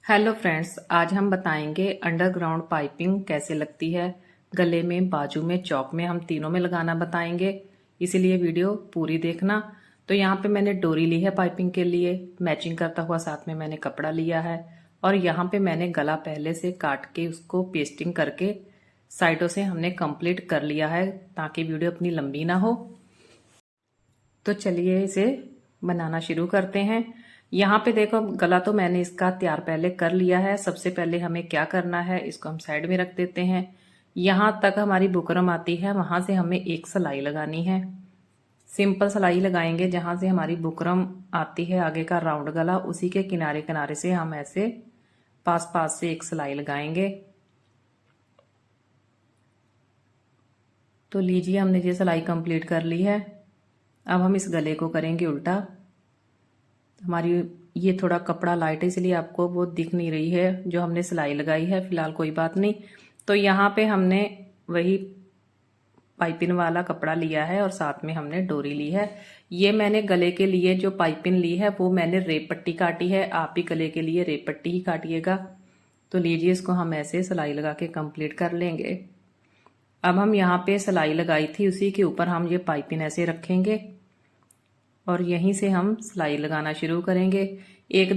Hello friends, आज हम बताएंगे अंडरग्राउंड पाइपिंग कैसे लगती है। गले में, बाजू में, चौक में, हम तीनों में लगाना बताएंगे, इसीलिए वीडियो पूरी देखना। तो यहाँ पे मैंने डोरी ली है पाइपिंग के लिए, मैचिंग करता हुआ साथ में मैंने कपड़ा लिया है और यहाँ पे मैंने गला पहले से काट के उसको पेस्टिंग करके साइडों से हमने कंप्लीट कर लिया है ताकि वीडियो अपनी लंबी ना हो। तो चलिए इसे बनाना शुरू करते हैं। यहाँ पे देखो, गला तो मैंने इसका तैयार पहले कर लिया है। सबसे पहले हमें क्या करना है, इसको हम साइड में रख देते हैं। यहाँ तक हमारी बुकरम आती है, वहां से हमें एक सिलाई लगानी है। सिंपल सिलाई लगाएंगे, जहां से हमारी बुकरम आती है आगे का राउंड गला, उसी के किनारे किनारे से हम ऐसे पास पास से एक सिलाई लगाएंगे। तो लीजिए, हमने ये सिलाई कंप्लीट कर ली है। अब हम इस गले को करेंगे उल्टा। हमारी ये थोड़ा कपड़ा लाइट है, इसलिए आपको वो दिख नहीं रही है जो हमने सिलाई लगाई है, फिलहाल कोई बात नहीं। तो यहाँ पे हमने वही पाइपिंग वाला कपड़ा लिया है और साथ में हमने डोरी ली है। ये मैंने गले के लिए जो पाइपिंग ली है वो मैंने रेप पट्टी काटी है, आप भी गले के लिए रेप पट्टी ही काटिएगा। तो लीजिए, इसको हम ऐसे सिलाई लगा के कंप्लीट कर लेंगे। अब हम यहाँ पे सिलाई लगाई थी उसी के ऊपर हम ये पाइपिंग ऐसे रखेंगे और यहीं से हम सिलाई लगाना शुरू करेंगे। एक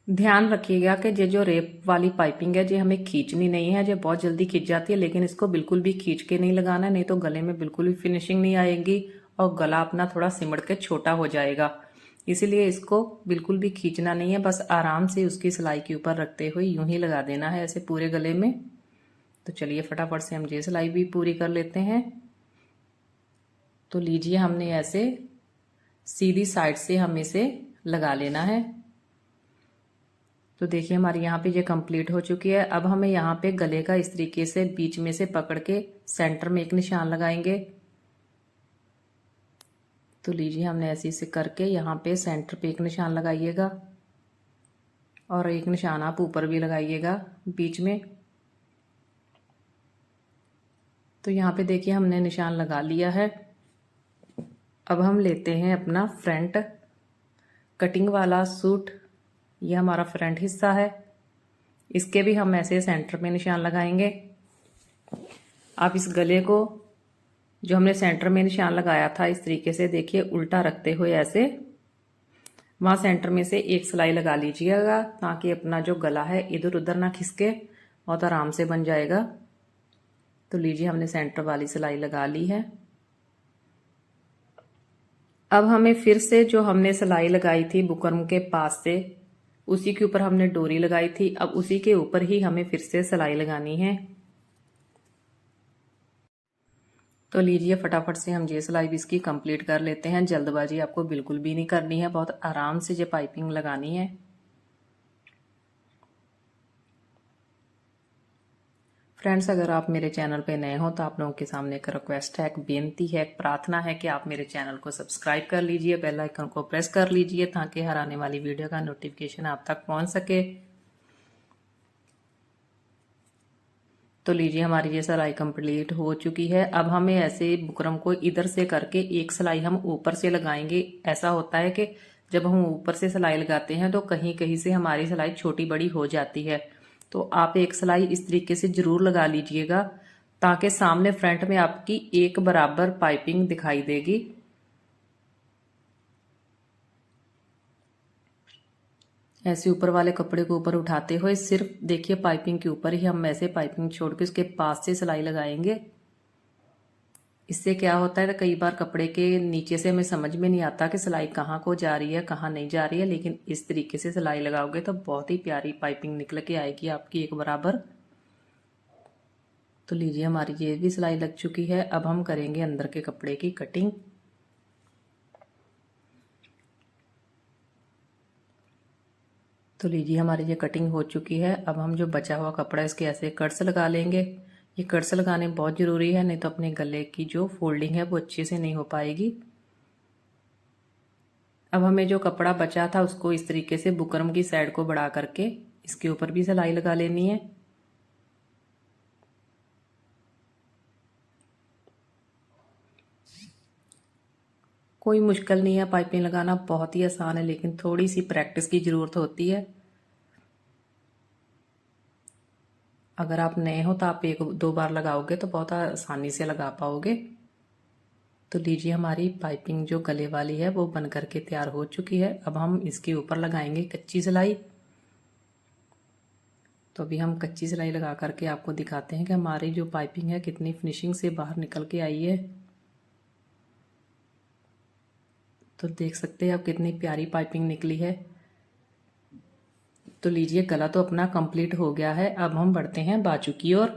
ध्यान रखिएगा कि ये जो रेप वाली पाइपिंग है ये हमें खींचनी नहीं है, ये बहुत जल्दी खींच जाती है, लेकिन इसको बिल्कुल भी खींच के नहीं लगाना, नहीं तो गले में बिल्कुल भी फिनिशिंग नहीं आएगी और गला अपना थोड़ा सिमड़ के छोटा हो जाएगा। इसीलिए इसको बिल्कुल भी खींचना नहीं है, बस आराम से उसकी सिलाई के ऊपर रखते हुए यूं ही लगा देना है ऐसे पूरे गले में। तो चलिए फटाफट से हम ये सिलाई भी पूरी कर लेते हैं। तो लीजिए, हमने ऐसे सीधी साइड से हम इसे लगा लेना है। तो देखिए, हमारी यहाँ पे ये कंप्लीट हो चुकी है। अब हमें यहाँ पे गले का इस तरीके से बीच में से पकड़ के सेंटर में एक निशान लगाएंगे। तो लीजिए, हमने ऐसे से करके यहाँ पे सेंटर पे एक निशान लगाइएगा और एक निशान आप ऊपर भी लगाइएगा बीच में। तो यहाँ पे देखिए, हमने निशान लगा लिया है। अब हम लेते हैं अपना फ्रंट कटिंग वाला सूट, ये हमारा फ्रंट हिस्सा है, इसके भी हम ऐसे सेंटर में निशान लगाएंगे। आप इस गले को जो हमने सेंटर में निशान लगाया था इस तरीके से देखिए उल्टा रखते हुए ऐसे वहां सेंटर में से एक सिलाई लगा लीजिएगा ताकि अपना जो गला है इधर उधर ना खिसके, बहुत आराम से बन जाएगा। तो लीजिए, हमने सेंटर वाली सिलाई लगा ली है। अब हमें फिर से जो हमने सिलाई लगाई थी बुकरम के पास से, उसी के ऊपर हमने डोरी लगाई थी, अब उसी के ऊपर ही हमें फिर से सिलाई लगानी है। तो लीजिए, फटाफट से हम ये सिलाई भी इसकी कंप्लीट कर लेते हैं। जल्दबाजी आपको बिल्कुल भी नहीं करनी है, बहुत आराम से ये पाइपिंग लगानी है। फ्रेंड्स, अगर आप मेरे चैनल पे नए हो तो आप लोगों के सामने एक रिक्वेस्ट है, एक बेनती है, एक प्रार्थना है कि आप मेरे चैनल को सब्सक्राइब कर लीजिए, बेल आइकन को प्रेस कर लीजिए ताकि हर आने वाली वीडियो का नोटिफिकेशन आप तक पहुंच सके। तो लीजिए, हमारी ये सिलाई कंप्लीट हो चुकी है। अब हमें ऐसे बुकरम को इधर से करके एक सिलाई हम ऊपर से लगाएंगे। ऐसा होता है कि जब हम ऊपर से सिलाई लगाते हैं तो कहीं कहीं से हमारी सिलाई छोटी बड़ी हो जाती है। तो आप एक सिलाई इस तरीके से जरूर लगा लीजिएगा ताकि सामने फ्रंट में आपकी एक बराबर पाइपिंग दिखाई देगी। ऐसे ऊपर वाले कपड़े को ऊपर उठाते हुए सिर्फ देखिए पाइपिंग के ऊपर ही हम ऐसे पाइपिंग छोड़ के उसके पास से सिलाई लगाएंगे। इससे क्या होता है, कई बार कपड़े के नीचे से हमें समझ में नहीं आता कि सिलाई कहाँ को जा रही है कहाँ नहीं जा रही है, लेकिन इस तरीके से सिलाई लगाओगे तो बहुत ही प्यारी पाइपिंग निकल के आएगी आपकी एक बराबर। तो लीजिए, हमारी ये भी सिलाई लग चुकी है। अब हम करेंगे अंदर के कपड़े की कटिंग। तो लीजिए, हमारी ये कटिंग हो चुकी है। अब हम जो बचा हुआ कपड़ा है इसके ऐसे कट्स लगा लेंगे। ये कट्स लगाने बहुत ज़रूरी है, नहीं तो अपने गले की जो फोल्डिंग है वो अच्छे से नहीं हो पाएगी। अब हमें जो कपड़ा बचा था उसको इस तरीके से बुकरम की साइड को बढ़ा करके इसके ऊपर भी सिलाई लगा लेनी है। कोई मुश्किल नहीं है, पाइपिंग लगाना बहुत ही आसान है, लेकिन थोड़ी सी प्रैक्टिस की ज़रूरत होती है। अगर आप नए हो तो आप 1-2 बार लगाओगे तो बहुत आसानी से लगा पाओगे। तो लीजिए हमारी पाइपिंग जो गले वाली है वो बन करके तैयार हो चुकी है। अब हम इसके ऊपर लगाएंगे कच्ची सिलाई। तो अभी हम कच्ची सिलाई लगा करके आपको दिखाते हैं कि हमारी जो पाइपिंग है कितनी फिनिशिंग से बाहर निकल के आई है। तो देख सकते हैं आप कितनी प्यारी पाइपिंग निकली है। तो लीजिए गला तो अपना कंप्लीट हो गया है। अब हम बढ़ते हैं बाजू की ओर।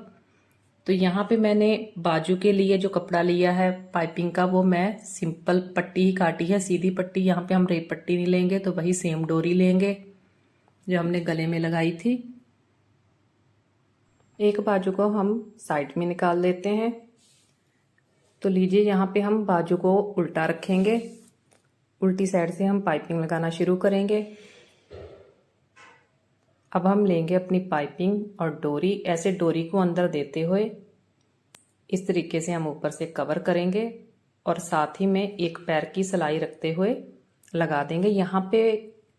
तो यहाँ पे मैंने बाजू के लिए जो कपड़ा लिया है पाइपिंग का वो मैं सिंपल पट्टी ही काटी है, सीधी पट्टी। यहाँ पे हम रेप पट्टी नहीं लेंगे, तो वही सेम डोरी लेंगे जो हमने गले में लगाई थी। एक बाजू को हम साइड में निकाल लेते हैं। तो लीजिए यहाँ पे हम बाजू को उल्टा रखेंगे, उल्टी साइड से हम पाइपिंग लगाना शुरू करेंगे। अब हम लेंगे अपनी पाइपिंग और डोरी, ऐसे डोरी को अंदर देते हुए इस तरीके से हम ऊपर से कवर करेंगे और साथ ही में एक पैर की सिलाई रखते हुए लगा देंगे। यहाँ पे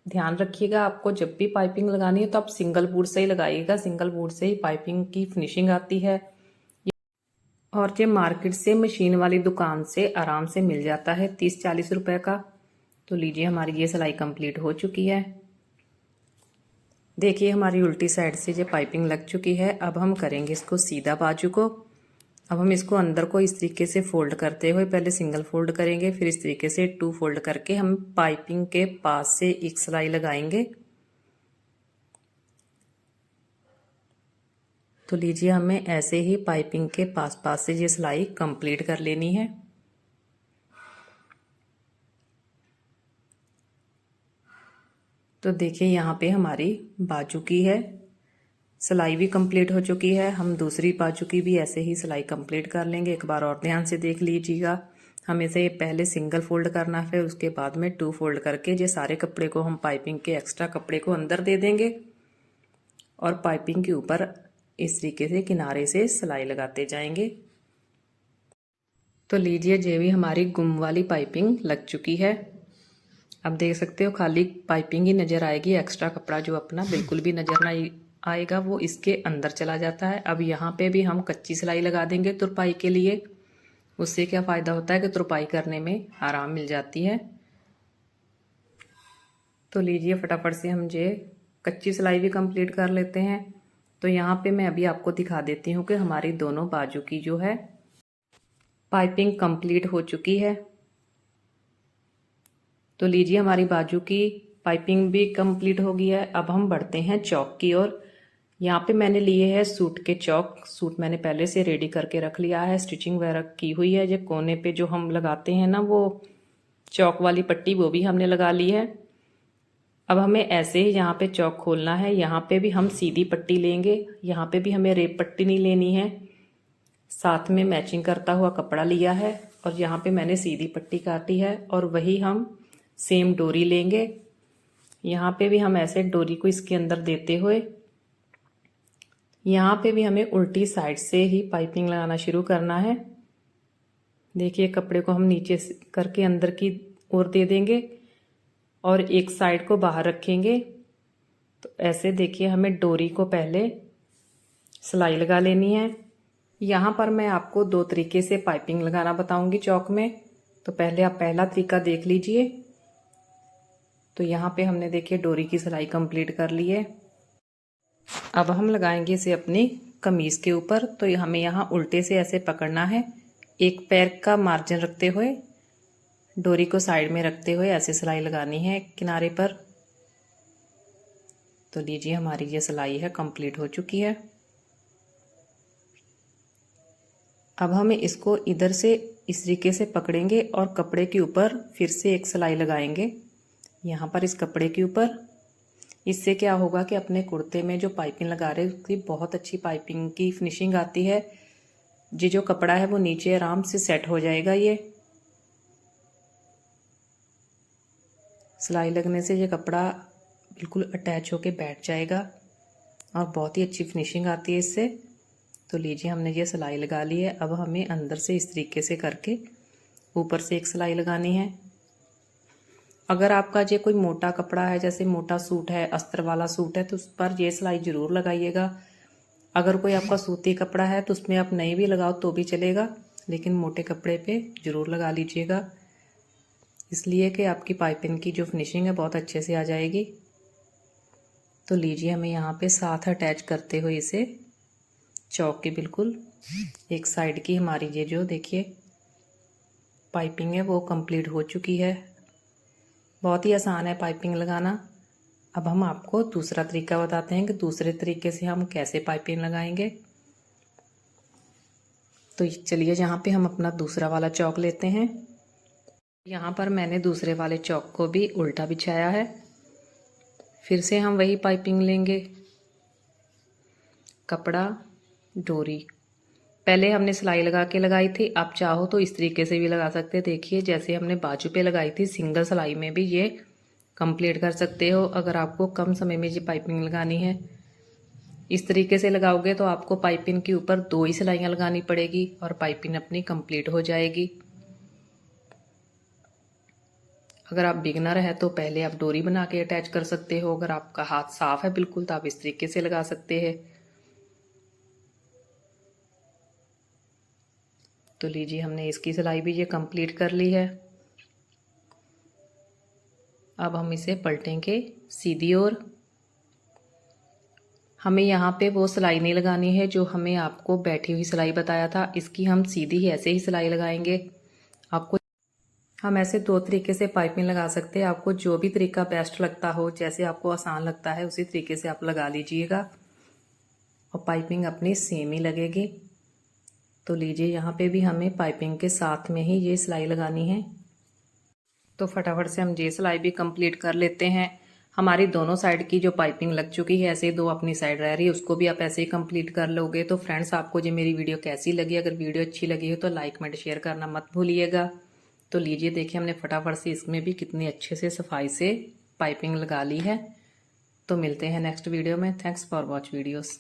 ध्यान रखिएगा, आपको जब भी पाइपिंग लगानी है तो आप सिंगल बूट से ही लगाइएगा। सिंगल बूट से ही पाइपिंग की फिनिशिंग आती है और ये मार्केट से मशीन वाली दुकान से आराम से मिल जाता है 30-40 रुपए का। तो लीजिए हमारी ये सिलाई कंप्लीट हो चुकी है। देखिए हमारी उल्टी साइड से ये पाइपिंग लग चुकी है। अब हम करेंगे इसको सीधा बाजू को। अब हम इसको अंदर को इस तरीके से फोल्ड करते हुए पहले सिंगल फोल्ड करेंगे, फिर इस तरीके से 2 फोल्ड करके हम पाइपिंग के पास से एक सिलाई लगाएंगे। तो लीजिए हमें ऐसे ही पाइपिंग के पास पास से ये सिलाई कंप्लीट कर लेनी है। तो देखिए यहाँ पे हमारी बाजू की है सिलाई भी कंप्लीट हो चुकी है। हम दूसरी बाजू की भी ऐसे ही सिलाई कंप्लीट कर लेंगे। एक बार और ध्यान से देख लीजिएगा, हमें से पहले सिंगल फोल्ड करना है, फिर उसके बाद में 2 फोल्ड करके ये सारे कपड़े को हम पाइपिंग के एक्स्ट्रा कपड़े को अंदर दे देंगे और पाइपिंग के ऊपर इस तरीके से किनारे से सिलाई लगाते जाएंगे। तो लीजिए ये भी हमारी गुम वाली पाइपिंग लग चुकी है। अब देख सकते हो खाली पाइपिंग ही नजर आएगी, एक्स्ट्रा कपड़ा जो अपना बिल्कुल भी नजर नहीं आएगा, वो इसके अंदर चला जाता है। अब यहाँ पे भी हम कच्ची सिलाई लगा देंगे तुरपाई के लिए। उससे क्या फ़ायदा होता है कि तुरपाई करने में आराम मिल जाती है। तो लीजिए फटाफट से हम ये कच्ची सिलाई भी कंप्लीट कर लेते हैं। तो यहाँ पे मैं अभी आपको दिखा देती हूँ कि हमारी दोनों बाजू की जो है पाइपिंग कंप्लीट हो चुकी है। तो लीजिए हमारी बाजू की पाइपिंग भी कंप्लीट हो गई है। अब हम बढ़ते हैं चौक की ओर। यहाँ पे मैंने लिए हैं सूट के चौक। सूट मैंने पहले से रेडी करके रख लिया है, स्टिचिंग वगैरह की हुई है। जो कोने पे जो हम लगाते हैं ना वो चौक वाली पट्टी, वो भी हमने लगा ली है। अब हमें ऐसे ही यहाँ पे चौक खोलना है। यहाँ पे भी हम सीधी पट्टी लेंगे, यहाँ पे भी हमें रेप पट्टी नहीं लेनी है। साथ में मैचिंग करता हुआ कपड़ा लिया है और यहाँ पे मैंने सीधी पट्टी काटी है और वही हम सेम डोरी लेंगे। यहाँ पे भी हम ऐसे डोरी को इसके अंदर देते हुए यहाँ पे भी हमें उल्टी साइड से ही पाइपिंग लगाना शुरू करना है। देखिए कपड़े को हम नीचे करके अंदर की ओर दे देंगे और एक साइड को बाहर रखेंगे। तो ऐसे देखिए हमें डोरी को पहले सिलाई लगा लेनी है। यहाँ पर मैं आपको 2 तरीके से पाइपिंग लगाना बताऊंगी चौक में। तो पहले आप पहला तरीका देख लीजिए। तो यहाँ पे हमने देखिए डोरी की सिलाई कंप्लीट कर ली है। अब हम लगाएंगे इसे अपनी कमीज के ऊपर। तो हमें यहाँ उल्टे से ऐसे पकड़ना है, एक पैर का मार्जिन रखते हुए डोरी को साइड में रखते हुए ऐसे सिलाई लगानी है किनारे पर। तो लीजिए हमारी ये सिलाई है कंप्लीट हो चुकी है। अब हमें इसको इधर से इस तरीके से पकड़ेंगे और कपड़े के ऊपर फिर से एक सिलाई लगाएंगे यहाँ पर इस कपड़े के ऊपर। इससे क्या होगा कि अपने कुर्ते में जो पाइपिंग लगा रहे हैं उसकी बहुत अच्छी पाइपिंग की फिनिशिंग आती है। ये जो कपड़ा है वो नीचे आराम से सेट हो जाएगा। ये सिलाई लगने से ये कपड़ा बिल्कुल अटैच होके बैठ जाएगा और बहुत ही अच्छी फिनिशिंग आती है इससे। तो लीजिए हमने ये सिलाई लगा ली है। अब हमें अंदर से इस तरीके से करके ऊपर से एक सिलाई लगानी है। अगर आपका ये कोई मोटा कपड़ा है, जैसे मोटा सूट है, अस्तर वाला सूट है, तो उस पर ये सिलाई ज़रूर लगाइएगा। अगर कोई आपका सूती कपड़ा है तो उसमें आप नहीं भी लगाओ तो भी चलेगा, लेकिन मोटे कपड़े पे ज़रूर लगा लीजिएगा, इसलिए कि आपकी पाइपिंग की जो फिनिशिंग है बहुत अच्छे से आ जाएगी। तो लीजिए, हमें यहाँ पे साथ अटैच करते हुए इसे चौक के बिल्कुल एक साइड की हमारी ये जो देखिए पाइपिंग है वो कंप्लीट हो चुकी है। बहुत ही आसान है पाइपिंग लगाना। अब हम आपको दूसरा तरीका बताते हैं कि दूसरे तरीके से हम कैसे पाइपिंग लगाएंगे। तो चलिए, यहाँ पे हम अपना दूसरा वाला चौक लेते हैं। यहाँ पर मैंने दूसरे वाले चौक को भी उल्टा बिछाया है। फिर से हम वही पाइपिंग लेंगे, कपड़ा, डोरी। पहले हमने सिलाई लगा के लगाई थी, आप चाहो तो इस तरीके से भी लगा सकते हैं। देखिए, जैसे हमने बाजू पे लगाई थी सिंगल सिलाई में भी ये कंप्लीट कर सकते हो। अगर आपको कम समय में ये पाइपिंग लगानी है, इस तरीके से लगाओगे तो आपको पाइपिंग के ऊपर 2 ही सिलाइयाँ लगानी पड़ेगी और पाइपिंग अपनी कंप्लीट हो जाएगी। अगर आप बिगनर है तो पहले आप डोरी बना के अटैच कर सकते हो। अगर आपका हाथ साफ है बिल्कुल तो आप इस तरीके से लगा सकते हैं। तो लीजिए, हमने इसकी सिलाई भी ये कंप्लीट कर ली है। अब हम इसे पलटेंगे सीधी ओर। हमें यहाँ पे वो सिलाई नहीं लगानी है जो हमें आपको बैठी हुई सिलाई बताया था, इसकी हम सीधी ऐसे ही सिलाई लगाएंगे। आपको हम ऐसे 2 तरीके से पाइपिंग लगा सकते हैं। आपको जो भी तरीका बेस्ट लगता हो, जैसे आपको आसान लगता है उसी तरीके से आप लगा लीजिएगा और पाइपिंग अपनी सेम ही लगेगी। तो लीजिए, यहाँ पे भी हमें पाइपिंग के साथ में ही ये सिलाई लगानी है। तो फटाफट से हम ये सिलाई भी कंप्लीट कर लेते हैं। हमारी दोनों साइड की जो पाइपिंग लग चुकी है, ऐसे 2 अपनी साइड रह रही है, उसको भी आप ऐसे ही कंप्लीट कर लोगे। तो फ्रेंड्स, आपको ये मेरी वीडियो कैसी लगी? अगर वीडियो अच्छी लगी हो तो लाइक कमेंट शेयर करना मत भूलिएगा। तो लीजिए, देखिए हमने फटाफट से इसमें भी कितनी अच्छे से सफाई से पाइपिंग लगा ली है। तो मिलते हैं नेक्स्ट वीडियो में। Thanks for watch videos.